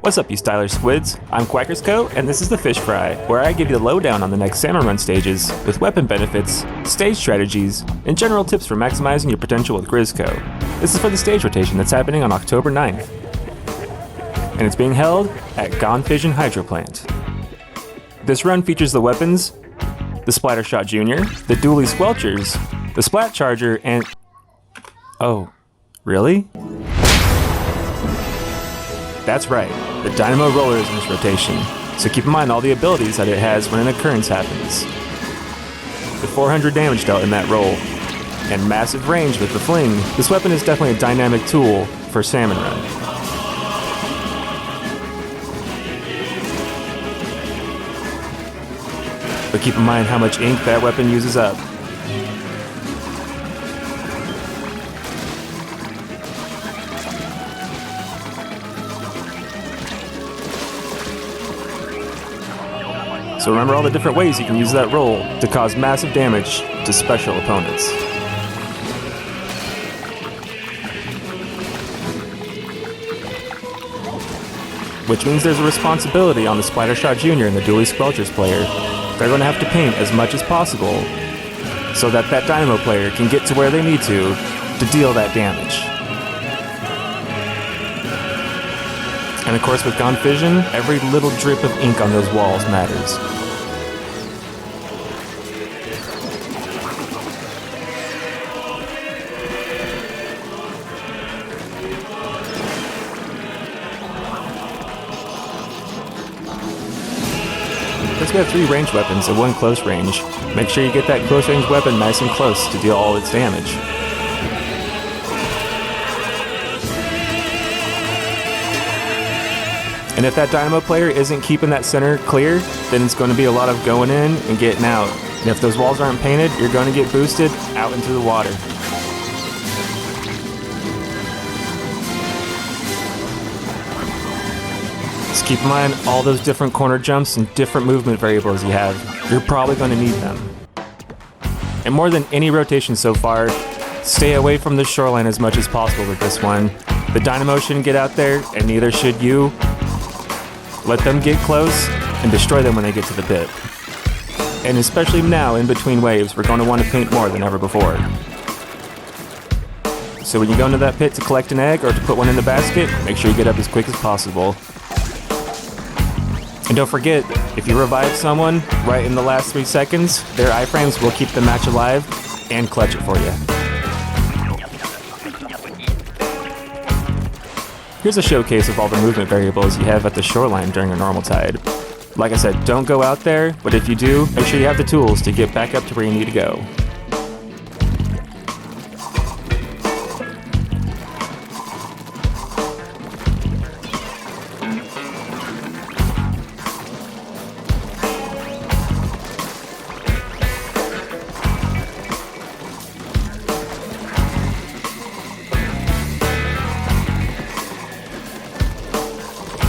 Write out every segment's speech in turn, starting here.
What's up, you stylish squids? I'm Quackersco, and this is the Fish Fry, where I give you the lowdown on the next Salmon Run stages, with weapon benefits, stage strategies, and general tips for maximizing your potential with Grizzco. This is for the stage rotation that's happening on October 9th, and it's being held at Fission Hydro Plant. This run features the weapons, the Splat Charger Jr., the Dualie Squelchers, the Splat Charger, and... Oh, really? That's right, the Dynamo Roller is in this rotation, so keep in mind all the abilities that it has when an occurrence happens. The 400 damage dealt in that roll, and massive range with the fling, this weapon is definitely a dynamic tool for Salmon Run. But keep in mind how much ink that weapon uses up. So remember all the different ways you can use that roll to cause massive damage to special opponents. Which means there's a responsibility on the Splat Charger Jr. and the Dualie Squelchers player. They're going to have to paint as much as possible so that that Dynamo player can get to where they need to deal that damage. And of course with Fission, every little drip of ink on those walls matters. Let's get 3 ranged weapons and 1 close range. Make sure you get that close range weapon nice and close to deal all its damage. And if that Dynamo player isn't keeping that center clear, then it's going to be a lot of going in and getting out. And if those walls aren't painted, you're going to get boosted out into the water. Just keep in mind all those different corner jumps and different movement variables you have. You're probably going to need them. And more than any rotation so far, stay away from the shoreline as much as possible with this one. The Dynamo shouldn't get out there, and neither should you. Let them get close and destroy them when they get to the pit. And especially now, in between waves, we're going to want to paint more than ever before. So when you go into that pit to collect an egg or to put one in the basket, make sure you get up as quick as possible. And don't forget, if you revive someone right in the last 3 seconds, their iframes will keep the match alive and clutch it for you. Here's a showcase of all the movement variables you have at the shoreline during a normal tide. Like I said, don't go out there, but if you do, make sure you have the tools to get back up to where you need to go.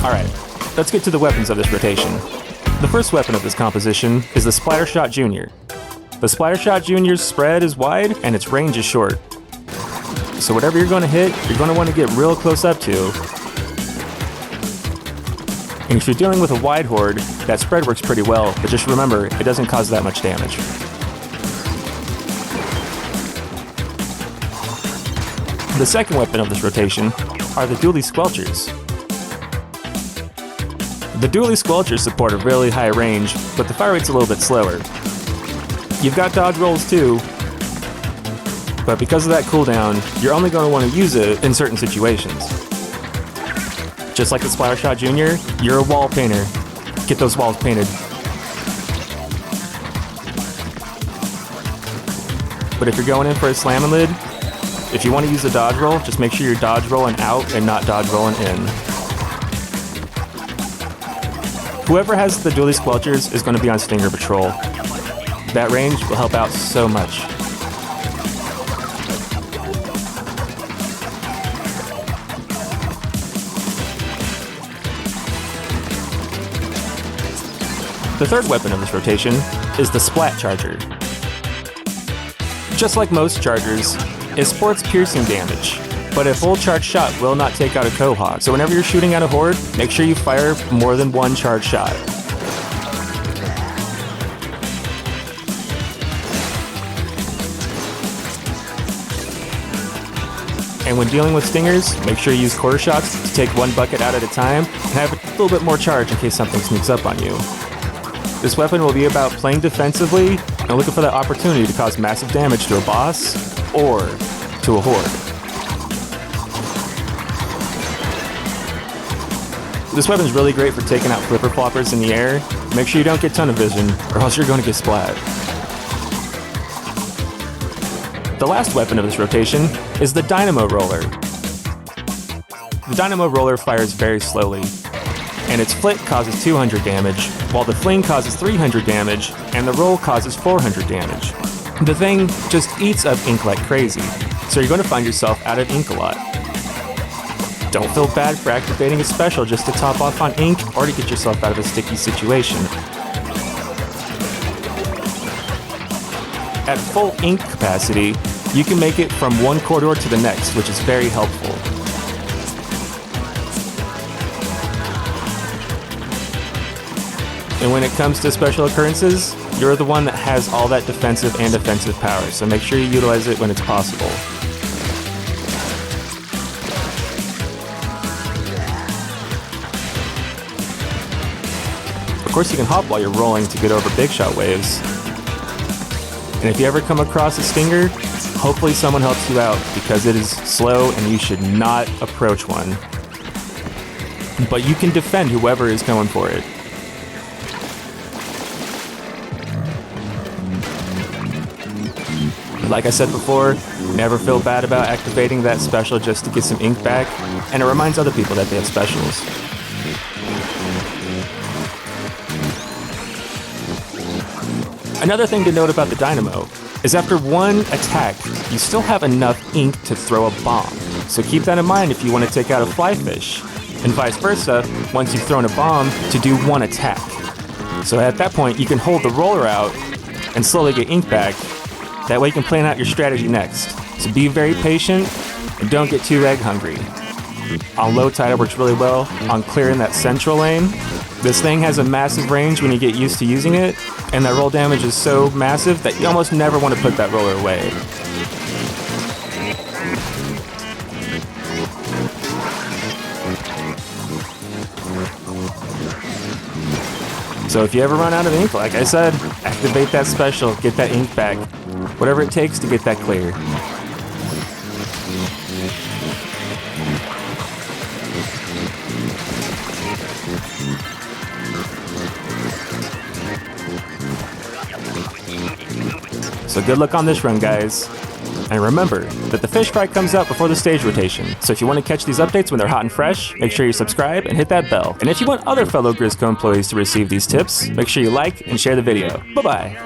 Alright, let's get to the weapons of this rotation. The first weapon of this composition is the Splat Charger Jr. The Splat Charger Jr.'s spread is wide and its range is short. So whatever you're going to hit, you're going to want to get real close up to. And if you're dealing with a wide horde, that spread works pretty well, but just remember, it doesn't cause that much damage. The second weapon of this rotation are the Dualie Squelchers. The Dualie Squelchers support a really high range, but the fire rate's a little bit slower. You've got dodge rolls too, but because of that cooldown, you're only going to want to use it in certain situations. Just like the Splat Charger Jr., you're a wall painter. Get those walls painted. But if you're going in for a Salmon lid, if you want to use a dodge roll, just make sure you're dodge rolling out and not dodge rolling in. Whoever has the Dualie Squelchers is going to be on Stinger Patrol. That range will help out so much. The third weapon of this rotation is the Splat Charger. Just like most chargers, it sports piercing damage, but a full charged shot will not take out a cohort. So whenever you're shooting at a horde, make sure you fire more than one charged shot. And when dealing with stingers, make sure you use quarter shots to take one bucket out at a time and have a little bit more charge in case something sneaks up on you. This weapon will be about playing defensively and looking for that opportunity to cause massive damage to a boss or to a horde. This weapon is really great for taking out flipper floppers in the air. Make sure you don't get tunnel vision or else you're going to get splat. The last weapon of this rotation is the Dynamo Roller. The Dynamo Roller fires very slowly, and its flit causes 200 damage, while the fling causes 300 damage, and the roll causes 400 damage. The thing just eats up ink like crazy, so you're going to find yourself out of ink a lot. Don't feel bad for activating a special just to top off on ink or to get yourself out of a sticky situation. At full ink capacity, you can make it from one corridor to the next, which is very helpful. And when it comes to special occurrences, you're the one that has all that defensive and offensive power, so make sure you utilize it when it's possible. Of course, you can hop while you're rolling to get over big shot waves. And if you ever come across a stinger, hopefully someone helps you out because it is slow and you should not approach one. But you can defend whoever is going for it. Like I said before, never feel bad about activating that special just to get some ink back, and it reminds other people that they have specials. Another thing to note about the Dynamo is after one attack, you still have enough ink to throw a bomb. So keep that in mind if you want to take out a fly fish, and vice versa, once you've thrown a bomb, to do one attack. So at that point, you can hold the roller out and slowly get ink back. That way you can plan out your strategy next. So be very patient and don't get too egg hungry. On low tide, it works really well. On clearing that central lane, this thing has a massive range when you get used to using it, and that roll damage is so massive that you almost never want to put that roller away. So if you ever run out of ink, like I said, activate that special, get that ink back. Whatever it takes to get that clear. So good luck on this run, guys. And remember that the fish fry comes out before the stage rotation. So if you want to catch these updates when they're hot and fresh, make sure you subscribe and hit that bell. And if you want other fellow Grisco employees to receive these tips, make sure you like and share the video. Bye-bye.